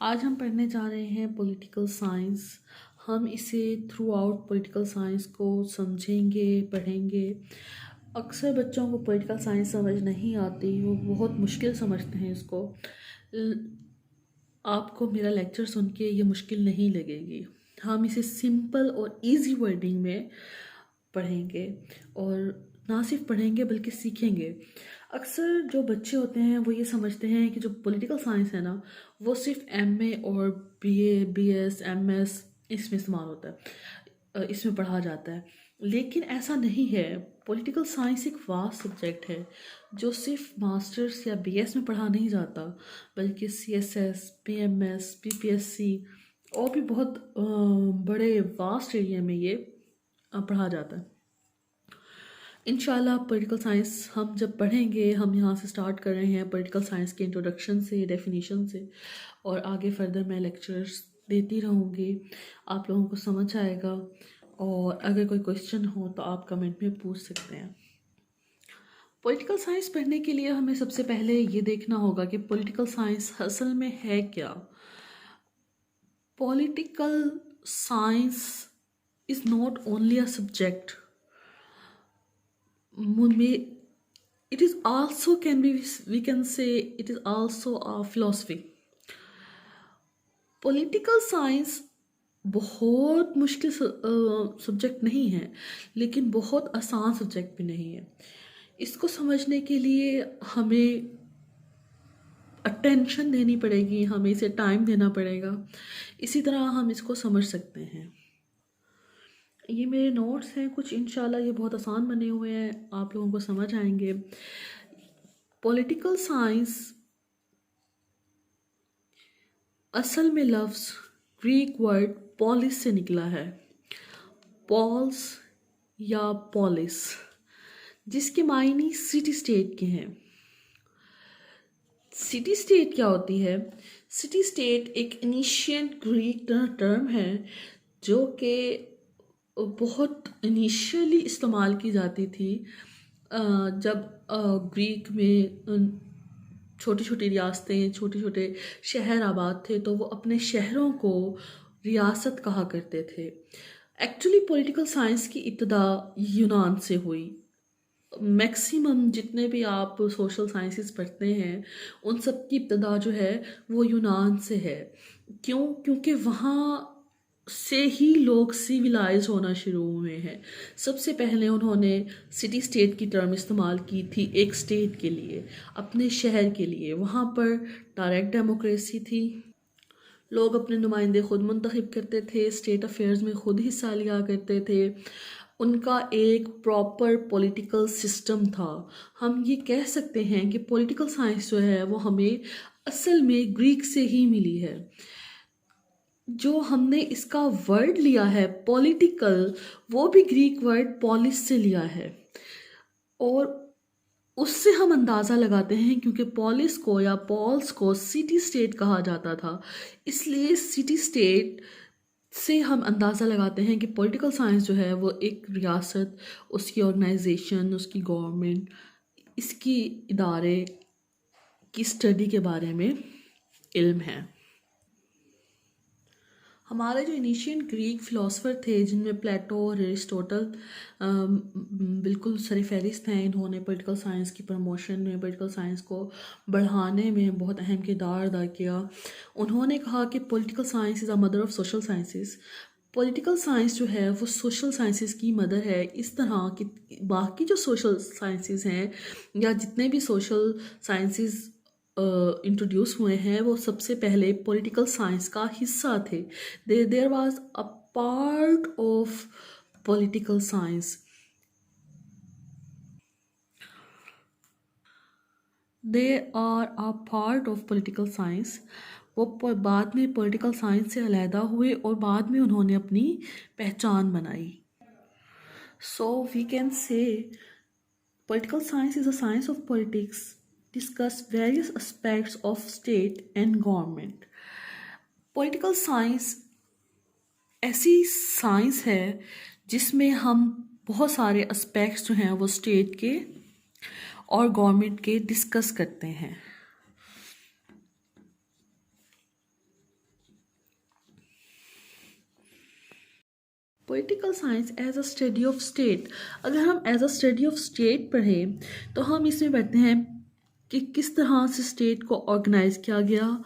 आज हम पढ़ने जा रहे हैं पॉलिटिकल साइंस। हम इसे थ्रू आउट पॉलिटिकल साइंस को समझेंगे, पढ़ेंगे। अक्सर बच्चों को पॉलिटिकल साइंस समझ नहीं आती, वो बहुत मुश्किल समझते हैं इसको। ल- आपको मेरा लेक्चर सुन के ये मुश्किल नहीं लगेगी। हम इसे सिंपल और इजी वर्डिंग में पढ़ेंगे, और ना सिर्फ पढ़ेंगे बल्कि सीखेंगे। अक्सर जो बच्चे होते हैं वो ये समझते हैं कि जो पॉलिटिकल साइंस है ना, वो सिर्फ एमए और बीए, बीएस, एमएस इसमें इस्तेमाल होता है, इसमें पढ़ा जाता है। लेकिन ऐसा नहीं है। पॉलिटिकल साइंस एक वास्ट सब्जेक्ट है जो सिर्फ मास्टर्स या बीएस में पढ़ा नहीं जाता, बल्कि सीएसएस, पीएमएस, पीपीएससी और भी बहुत बड़े वास्ट एरिया में ये पढ़ा जाता है। इंशाल्लाह पॉलिटिकल साइंस हम जब पढ़ेंगे, हम यहाँ से स्टार्ट कर रहे हैं पॉलिटिकल साइंस के इंट्रोडक्शन से, डेफिनेशन से, और आगे फर्दर मैं लेक्चर्स देती रहूँगी। आप लोगों को समझ आएगा, और अगर कोई क्वेश्चन हो तो आप कमेंट में पूछ सकते हैं। पॉलिटिकल साइंस पढ़ने के लिए हमें सबसे पहले ये देखना होगा कि पॉलिटिकल साइंस असल में है क्या। Political science is not only a subject, it is also can be, we can say it is also a philosophy. Political science बहुत मुश्किल सब्जेक्ट नहीं है, लेकिन बहुत आसान सब्जेक्ट भी नहीं है। इसको समझने के लिए हमें अटेंशन देनी पड़ेगी, हमें इसे टाइम देना पड़ेगा, इसी तरह हम इसको समझ सकते हैं। ये मेरे नोट्स हैं कुछ, इंशाल्लाह ये बहुत आसान बने हुए हैं, आप लोगों को समझ आएंगे। पॉलिटिकल साइंस असल में लफ्ज़ ग्रीक वर्ड पॉलिस से निकला है, पॉल्स या पॉलिस, जिसके मायने सिटी स्टेट के हैं। सिटी स्टेट क्या होती है? सिटी स्टेट एक एनिशियंट ग्रीक टर्म है जो कि बहुत इनिशियली इस्तेमाल की जाती थी जब ग्रीक में छोटी छोटी रियासतें, छोटे छोटे शहर आबाद थे, तो वो अपने शहरों को रियासत कहा करते थे। एक्चुअली पॉलिटिकल साइंस की इब्तिदा यूनान से हुई। मैक्सिमम जितने भी आप सोशल साइंसेस पढ़ते हैं, उन सब की इब्तिदा जो है वो यूनान से है। क्यों? क्योंकि वहाँ से ही लोग सिविलाइज होना शुरू हुए हैं। सबसे पहले उन्होंने सिटी स्टेट की टर्म इस्तेमाल की थी एक स्टेट के लिए, अपने शहर के लिए। वहाँ पर डायरेक्ट डेमोक्रेसी थी, लोग अपने नुमाइंदे खुद मुंतखब करते थे, स्टेट अफेयर्स में खुद हिस्सा लिया करते थे। उनका एक प्रॉपर पॉलिटिकल सिस्टम था। हम ये कह सकते हैं कि पॉलिटिकल साइंस जो है वो हमें असल में ग्रीक से ही मिली है। जो हमने इसका वर्ड लिया है पॉलिटिकल, वो भी ग्रीक वर्ड पॉलिस से लिया है, और उससे हम अंदाज़ा लगाते हैं क्योंकि पॉलिस को या पॉल्स को सिटी स्टेट कहा जाता था, इसलिए सिटी स्टेट से हम अंदाज़ा लगाते हैं कि पॉलिटिकल साइंस जो है वो एक रियासत, उसकी ऑर्गेनाइजेशन, उसकी गवर्नमेंट, इसकी इदारे की स्टडी के बारे में इल्म है। हमारे जो इनिशियंट ग्रीक फ़िलासफ़र थे, जिनमें प्लेटो और एरिस्टोटल बिल्कुल सरफहरिस्त हैं, इन्होंने पॉलिटिकल साइंस की प्रमोशन में, पॉलिटिकल साइंस को बढ़ाने में बहुत अहम किरदार अदा किया। उन्होंने कहा कि political science is a mother of social sciences. Political science जो है वो सोशल साइंसेस की मदर है। इस तरह की बाकी जो सोशल साइंसेस हैं या जितने भी सोशल साइंसेस इंट्रोड्यूस हुए हैं, वो सबसे पहले पॉलिटिकल साइंस का हिस्सा थे। There was a part of political science, they are a part of political science. वो बाद में पॉलिटिकल साइंस से अलहदा हुए और बाद में उन्होंने अपनी पहचान बनाई। So we can say political science is a science of politics, discuss various aspects of state and government. Political science ऐसी साइंस है जिसमें हम बहुत सारे एस्पेक्ट्स जो हैं वो स्टेट के और गवर्नमेंट के डिस्कस करते हैं। Political science as a study of state. अगर हम as a study of state पढ़ें तो हम इसमें पढ़ते हैं कि किस तरह से स्टेट को ऑर्गेनाइज किया गया,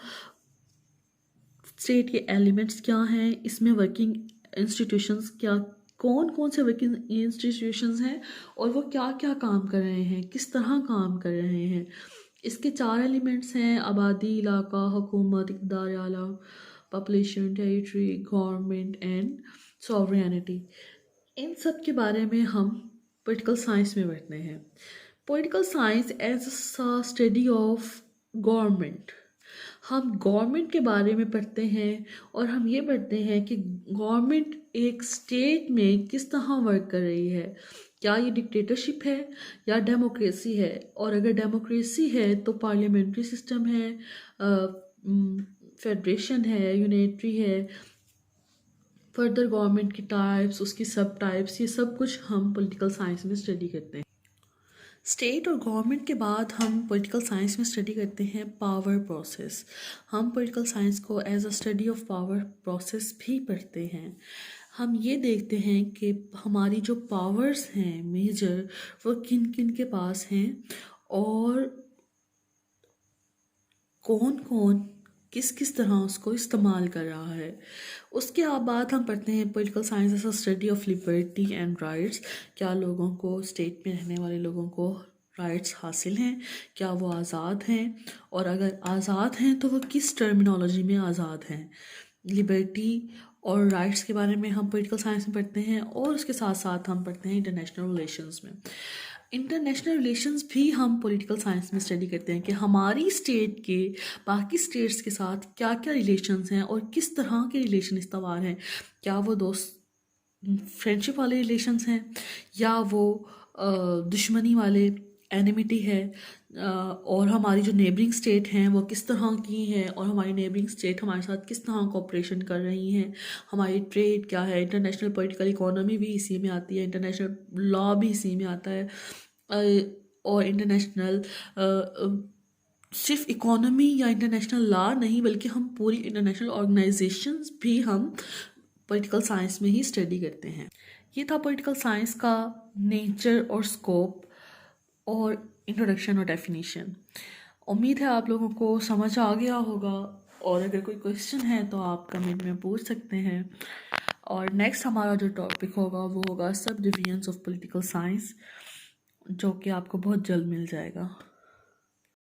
स्टेट के एलिमेंट्स क्या हैं, इसमें वर्किंग इंस्टीट्यूशंस क्या, कौन कौन से वर्किंग इंस्टीट्यूशंस हैं और वो क्या क्या काम कर रहे हैं, किस तरह काम कर रहे हैं। इसके 4 एलिमेंट्स हैं: आबादी, इलाका, हुकूमत, इक़्तिदार आला, population, territory, government and sovereignty. इन सब के बारे में हम पॉलिटिकल साइंस में पढ़ते हैं। Political science as a study of government, हम गवर्नमेंट के बारे में पढ़ते हैं और हम ये पढ़ते हैं कि गवर्नमेंट एक स्टेट में किस तरह वर्क कर रही है। क्या ये डिक्टेटरशिप है या डेमोक्रेसी है, और अगर डेमोक्रेसी है तो पार्लियामेंट्री सिस्टम है, फेडरेशन है, यूनिटरी है, फर्दर गवर्नमेंट की टाइप्स, उसकी सब टाइप्स, ये सब कुछ हम पॉलिटिकल साइंस में स्टडी करते हैं। स्टेट और गवर्नमेंट के बाद हम पॉलिटिकल साइंस में स्टडी करते हैं पावर प्रोसेस। हम पॉलिटिकल साइंस को as a study of power process भी पढ़ते हैं। हम ये देखते हैं कि हमारी जो पावर्स हैं मेजर, वो किन किन के पास हैं और कौन कौन किस किस तरह उसको इस्तेमाल कर रहा है। उसके बाद हम पढ़ते हैं political science as a study of liberty and rights. क्या लोगों को, स्टेट में रहने वाले लोगों को राइट्स हासिल हैं, क्या वो आज़ाद हैं, और अगर आज़ाद हैं तो वो किस टर्मिनोलॉजी में आज़ाद हैं। लिबर्टी और राइट्स के बारे में हम पॉलिटिकल साइंस में पढ़ते हैं और उसके साथ साथ हम पढ़ते हैं इंटरनेशनल रिलेशंस में। इंटरनेशनल रिलेशंस भी हम पॉलिटिकल साइंस में स्टडी करते हैं कि हमारी स्टेट के बाकी स्टेट्स के साथ क्या क्या रिलेशंस हैं और किस तरह के रिलेशन इस्तेमाल हैं। क्या वो दोस्त फ्रेंडशिप वाले रिलेशंस हैं या वो दुश्मनी वाले, एनिमिटी है, और हमारी जो नेबरिंग स्टेट हैं वो किस तरह की हैं और हमारी नेबरिंग स्टेट हमारे साथ किस तरह कोऑपरेशन कर रही हैं। हमारी ट्रेड क्या है, इंटरनेशनल पॉलिटिकल इकोनॉमी भी इसी में आती है, इंटरनेशनल लॉ भी इसी में आता है, और इंटरनेशनल सिर्फ इकोनॉमी या इंटरनेशनल लॉ नहीं बल्कि हम पूरी इंटरनेशनल ऑर्गेनाइजेशंस भी हम पॉलिटिकल साइंस में ही स्टडी करते हैं। ये था पॉलिटिकल साइंस का नेचर और स्कोप और इंट्रोडक्शन और डेफिनेशन। उम्मीद है आप लोगों को समझ आ गया होगा, और अगर कोई क्वेश्चन है तो आप कमेंट में पूछ सकते हैं। और नेक्स्ट हमारा जो टॉपिक होगा वो होगा सब डिवीजन्स ऑफ पॉलिटिकल साइंस, जो कि आपको बहुत जल्द मिल जाएगा।